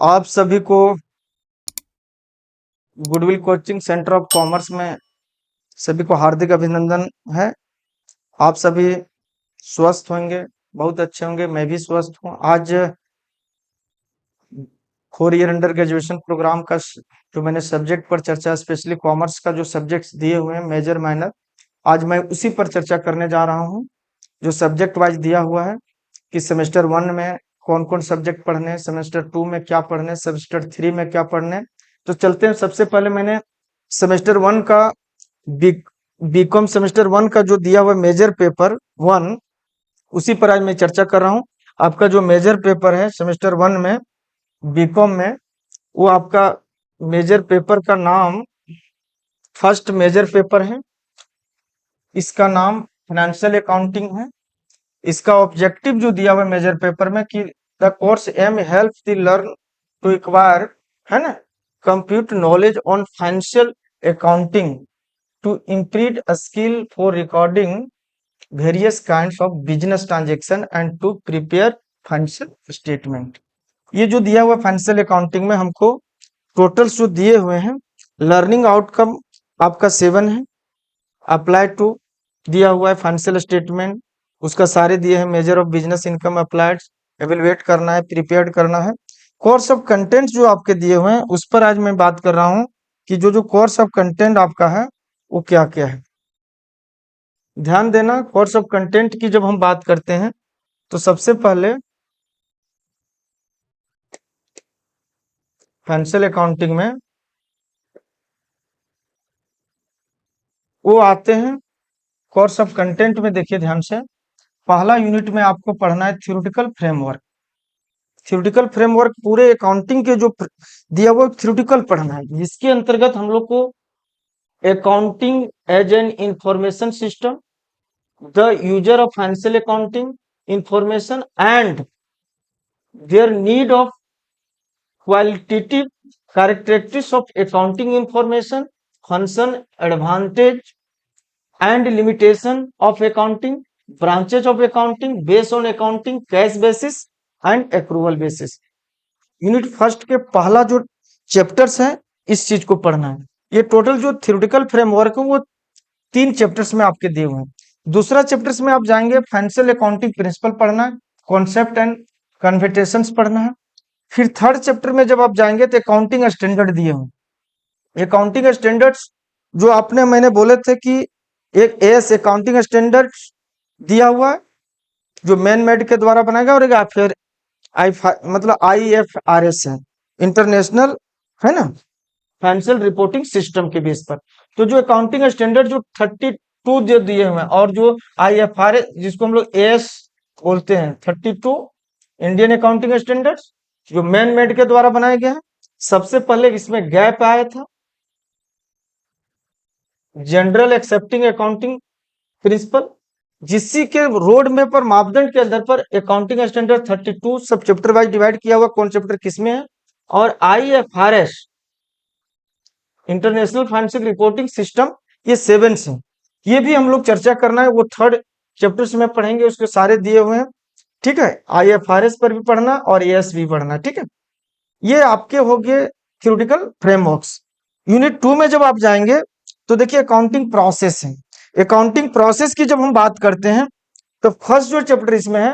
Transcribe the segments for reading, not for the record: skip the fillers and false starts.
आप सभी को goodwill coaching centre of commerce में सभी को हार्दिक अभिनंदन है। आप सभी स्वस्थ होंगे, बहुत अच्छे होंगे। मैं भी स्वस्थ हूँ। आज 4 ईयर अंडर ग्रेजुएशन प्रोग्राम का जो मैंने सब्जेक्ट पर चर्चा, स्पेशली कॉमर्स का जो सब्जेक्ट्स दिए हुए हैं मेजर माइनर, आज मैं उसी पर चर्चा करने जा रहा हूँ। जो सब्जेक्ट वाइज दिया हुआ है कि सेमेस्टर 1 में कौन कौन सब्जेक्ट पढ़ने, सेमेस्टर 2 में क्या पढ़ने, सेमेस्टर 3 में क्या पढ़ने। तो चलते हैं। सबसे पहले मैंने सेमेस्टर 1 का बीकॉम सेमेस्टर 1 का जो दिया हुआ मेजर पेपर 1, उसी पर आज मैं चर्चा कर रहा हूँ। आपका जो मेजर पेपर है सेमेस्टर 1 में बीकॉम में, वो आपका मेजर पेपर का नाम फर्स्ट मेजर पेपर है। इसका नाम फाइनेंशियल अकाउंटिंग है। इसका ऑब्जेक्टिव जो दिया हुआ है मेजर पेपर में कि the course aim help the learn to acquire, है ना, compute knowledge on financial accounting to improve a skill for recording various kinds of business transaction and to prepare financial statement। ये जो दिया हुआ financial accounting में हमको totals जो दिए हुए हैं, लर्निंग आउटकम आपका 7 है। अप्लाई टू दिया हुआ है फाइनेंशियल स्टेटमेंट, उसका सारे दिए हैं। Measure of business income applied, evaluate करना है, प्रिपेयर करना है। कोर्स ऑफ कंटेंट जो आपके दिए हुए हैं उस पर आज मैं बात कर रहा हूँ कि जो जो कोर्स ऑफ कंटेंट आपका है वो क्या क्या है। ध्यान देना, कोर्स ऑफ कंटेंट की जब हम बात करते हैं तो सबसे पहले फाइनेंशियल अकाउंटिंग में वो आते हैं। कोर्स ऑफ कंटेंट में देखिए ध्यान से, पहला यूनिट में आपको पढ़ना है थ्योरेटिकल फ्रेमवर्क। थ्योरेटिकल फ्रेमवर्क पूरे अकाउंटिंग के जो दिया हुआ थ्योरेटिकल पढ़ना है, जिसके अंतर्गत हम लोग को accounting as an information system, the user of financial accounting information and their need of qualitative characteristics of accounting information, function, advantage and limitation of accounting, branches of accounting based on accounting, cash basis and accrual basis। Unit first के पहला जो chapters है इस चीज को पढ़ना है। ये टोटल जो थ्योरेटिकल फ्रेमवर्क है वो 3 चैप्टर्स में आपके दिए हुए हैं। दूसरा चैप्टर्स में आप जाएंगे, फाइनेंशियल अकाउंटिंग प्रिंसिपल पढ़ना है, कॉन्सेप्ट एंड कन्वर्टेशंस पढ़ना है। फिर थर्ड चैप्टर में जब आप जाएंगे तो अकाउंटिंग स्टैंडर्ड दिए हुए। अकाउंटिंग स्टैंडर्ड्स जो आपने मैंने बोले थे कि एक एस अकाउंटिंग स्टैंडर्ड दिया हुआ है जो मैन मेड के द्वारा बनाया गया, और एक फिर मतलब IFRS है, इंटरनेशनल, है ना, फाइनेंशियल रिपोर्टिंग सिस्टम के बेस पर। तो जो अकाउंटिंग स्टैंडर्ड जो 32 जो दिए हुए हैं, और जो IFRS जिसको हम लोग एस बोलते हैं, 32 इंडियन अकाउंटिंग स्टैंडर्ड्स जो मैन मेड के द्वारा बनाया गया है। सबसे पहले इसमें गैप आया था, जनरल एक्सेप्टिंग अकाउंटिंग प्रिंसिपल, जिसी के रोड मैप पर मापदंड के आधार पर अकाउंटिंग स्टैंडर्ड 32 सब चैप्टर वाइज डिवाइड किया हुआ, कौन चैप्टर किसमें है। और IFRS international financial reporting system, ये 7 से, ये भी हम लोग चर्चा करना है, वो थर्ड चैप्टर में पढ़ेंगे, उसके सारे दिए हुए हैं। ठीक है, IFRS पर भी पढ़ना और AS भी पढ़ना। ठीक है, ये आपके हो गए थ्योरेटिकल फ्रेमवर्क्स। यूनिट 2 में जब आप जाएंगे तो देखिए अकाउंटिंग प्रोसेस है। अकाउंटिंग प्रोसेस की जब हम बात करते हैं तो फर्स्ट जो चैप्टर इसमें है,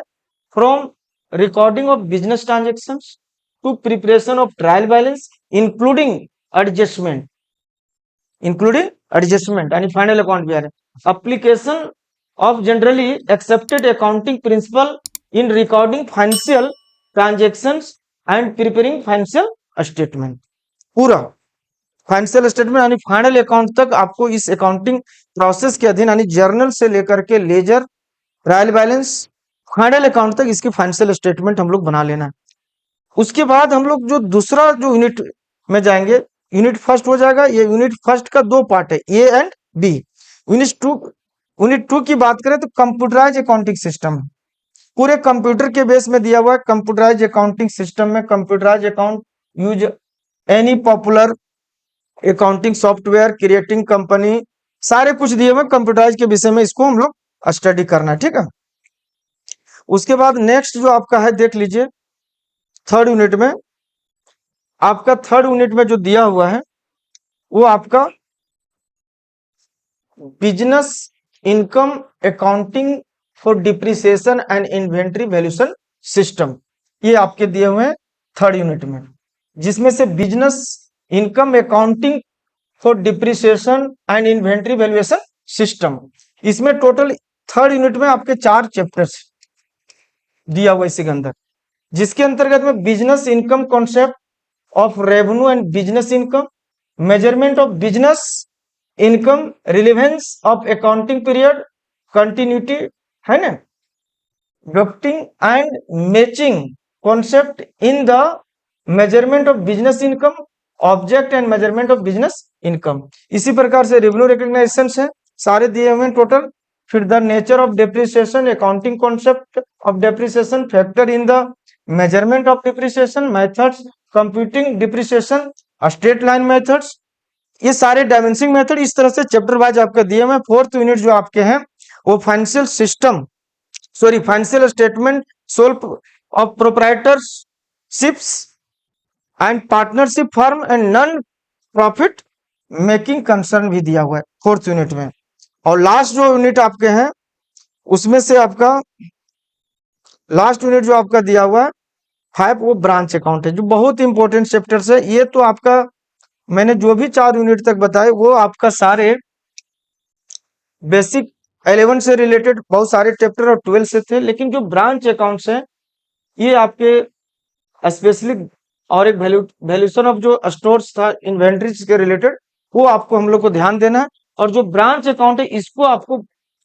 from recording of business transactions to preparation of trial balance including adjustment, यानी फाइनल अकाउंट भी आ रहा है। Application of generally accepted accounting principle in recording financial transactions and preparing financial statement. पूरा फाइनेंशियल स्टेटमेंट यानी final account तक आपको इस अकाउंटिंग प्रोसेस के अधीन, यानी जर्नल से लेकर के ledger, trial balance, final account तक इसकी फाइनेंशियल स्टेटमेंट हम लोग बना लेना है। उसके बाद हम लोग जो दूसरा जो यूनिट में जाएंगे, यूनिट फर्स्ट हो जाएगा। ये यूनिट फर्स्ट का 2 पार्ट है, A एंड B। यूनिट 2 की बात करें तो कंप्यूटराइज अकाउंटिंग सिस्टम है, पूरे कंप्यूटर के बेस में दिया हुआ है। कंप्यूटराइज अकाउंटिंग सिस्टम में computerise account use any popular accounting software, creating company, सारे कुछ दिए हुए कंप्यूटराइज के विषय में, इसको हम लोग स्टडी करना है। ठीक है, उसके बाद नेक्स्ट जो आपका है देख लीजिए थर्ड यूनिट में आपका थर्ड यूनिट में जो दिया हुआ है वो आपका business income accounting for depreciation and inventory valuation system, ये आपके दिए हुए हैं थर्ड यूनिट में, जिसमें से business income accounting for depreciation and inventory valuation system, इसमें टोटल थर्ड यूनिट में आपके 4 चैप्टर्स दिया हुआ इसी के अंदर, जिसके अंतर्गत में business income concept of revenue and business income, measurement of business income, relevance of accounting period, continuity, है ना, ducting and matching concept in the measurement of business income, object and measurement of business income. इसी प्रकार से revenue recognition है, सारे दिए हुए हैं टोटल। फिर the nature of depreciation, accounting concept of depreciation, factor in the measurement of depreciation, methods computing depreciation, straight line methods, ये सारे डायमेंशनिंग मेथड इस तरह से चैप्टर वाइज आपका दिए हुए हैं। फोर्थ यूनिट जो आपके हैं वो financial system, sorry financial statement, sole of proprietorships and partnership firm and non profit making concern भी दिया हुआ है फोर्थ यूनिट में। और लास्ट जो यूनिट आपके हैं उसमें से आपका लास्ट यूनिट जो आपका दिया हुआ है 5, वो ब्रांच अकाउंट है, जो बहुत इंपॉर्टेंट चैप्टर्स है। ये तो आपका मैंने जो भी 4 यूनिट तक बताए वो आपका सारे बेसिक 11 से रिलेटेड बहुत सारे चैप्टर और 12 से थे, लेकिन जो ब्रांच अकाउंट्स हैं ये आपके स्पेशली और एक वैल्यूएशन ऑफ जो स्टोर्स था इन्वेंट्रीज के रिलेटेड, वो आपको हम लोग को ध्यान देना है। और जो ब्रांच अकाउंट है इसको आपको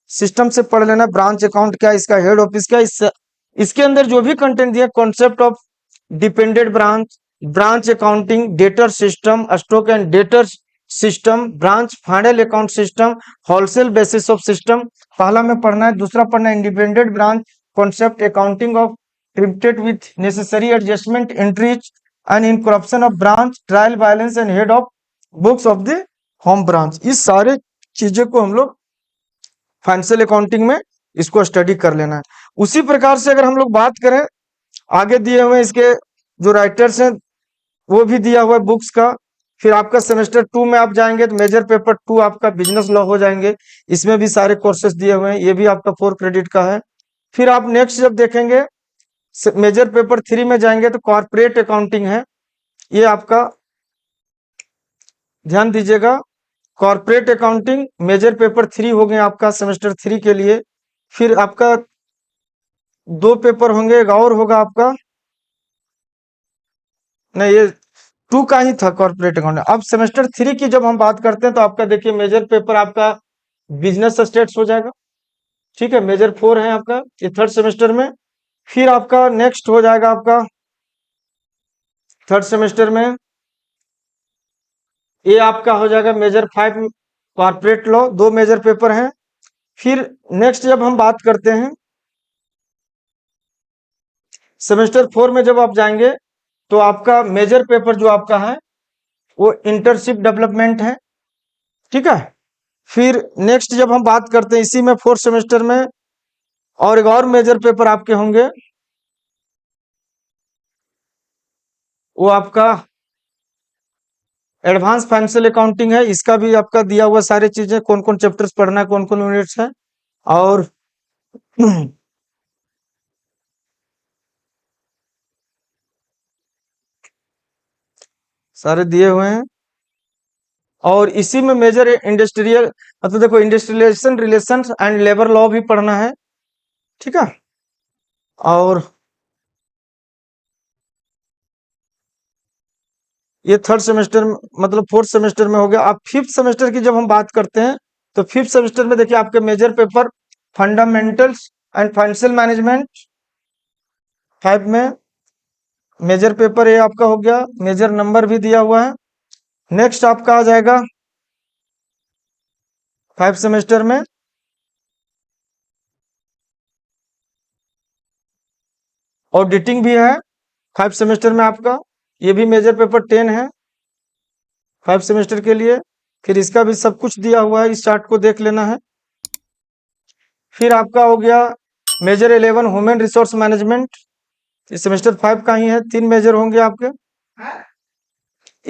सिस्टम से पढ़ लेना, ब्रांच अकाउंट क्या, इसका हेड ऑफिस क्या, इसके अंदर जो भी कंटेंट दिया, concept of dependent branch, branch accounting, debtor system, stock and debtor system, branch final account system, wholesale basis of system, पहला में पढ़ना है। दूसरा पढ़ना है independent branch concept, accounting of treated with necessary adjustment entries and incorporation of branch, trial balance and head of books of the home branch. इस सारे चीजें को हम लोग फाइनेंशियल अकाउंटिंग में इसको स्टडी कर लेना है। उसी प्रकार से अगर हम लोग बात करें आगे दिए हुए इसके जो राइटर्स हैं वो भी दिया हुआ है बुक्स का। फिर आपका सेमेस्टर 2 में आप जाएंगे तो मेजर पेपर 2 आपका बिजनेस लॉ हो जाएंगे, इसमें भी सारे कोर्सेज दिए हुए हैं, ये भी आपका 4 क्रेडिट का है। फिर आप नेक्स्ट जब देखेंगे मेजर पेपर 3 में जाएंगे तो कॉर्पोरेट अकाउंटिंग है, ये आपका ध्यान दीजिएगा। कॉर्पोरेट अकाउंटिंग मेजर पेपर 3 हो गए आपका सेमेस्टर 3 के लिए। फिर आपका 2 पेपर होंगे, एक और होगा आपका, नहीं ये 2 का ही था कॉर्पोरेट अकाउंटिंग। अब सेमेस्टर 3 की जब हम बात करते हैं तो आपका देखिए मेजर पेपर आपका बिजनेस स्टेट्स हो जाएगा, ठीक है, मेजर 4 है आपका ये थर्ड सेमेस्टर में। फिर आपका नेक्स्ट हो जाएगा आपका थर्ड सेमेस्टर में ये आपका हो जाएगा major 5 corporate law, 2 major paper हैं। फिर नेक्स्ट जब हम बात करते हैं सेमेस्टर 4 में जब आप जाएंगे तो आपका मेजर पेपर जो आपका है वो इंटर्नशिप डेवलपमेंट है, ठीक है। फिर नेक्स्ट जब हम बात करते हैं इसी में फोर्थ सेमेस्टर में और एक और मेजर पेपर आपके होंगे, वो आपका एडवांस फाइनेंशियल अकाउंटिंग है, इसका भी आपका दिया हुआ सारी चीजें, कौन कौन चैप्टर्स पढ़ना है, कौन कौन यूनिट्स है, और सारे दिए हुए हैं। और इसी में मेजर इंडस्ट्रियल मतलब देखो industrialisation relations and labour law भी पढ़ना है, ठीक है। और ये थर्ड सेमेस्टर मतलब फोर्थ सेमेस्टर में हो गया। अब फिफ्थ सेमेस्टर की जब हम बात करते हैं तो फिफ्थ सेमेस्टर में देखिए आपके major paper fundamentals and financial management 5 में मेजर पेपर ये आपका हो गया, मेजर नंबर भी दिया हुआ है। नेक्स्ट आपका आ जाएगा 5 सेमेस्टर में ऑडिटिंग भी है 5 सेमेस्टर में आपका, ये भी मेजर पेपर 10 है 5 सेमेस्टर के लिए। फिर इसका भी सब कुछ दिया हुआ है, इस चार्ट को देख लेना है। फिर आपका हो गया मेजर 11 ह्यूमन रिसोर्स मैनेजमेंट, इस सेमेस्टर 5 का ही है, 3 मेजर होंगे आपके।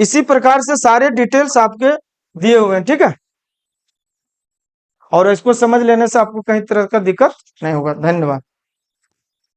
इसी प्रकार से सारे डिटेल्स आपके दिए हुए हैं, ठीक है। और इसको समझ लेने से आपको कहीं तरह का दिक्कत नहीं होगा। धन्यवाद।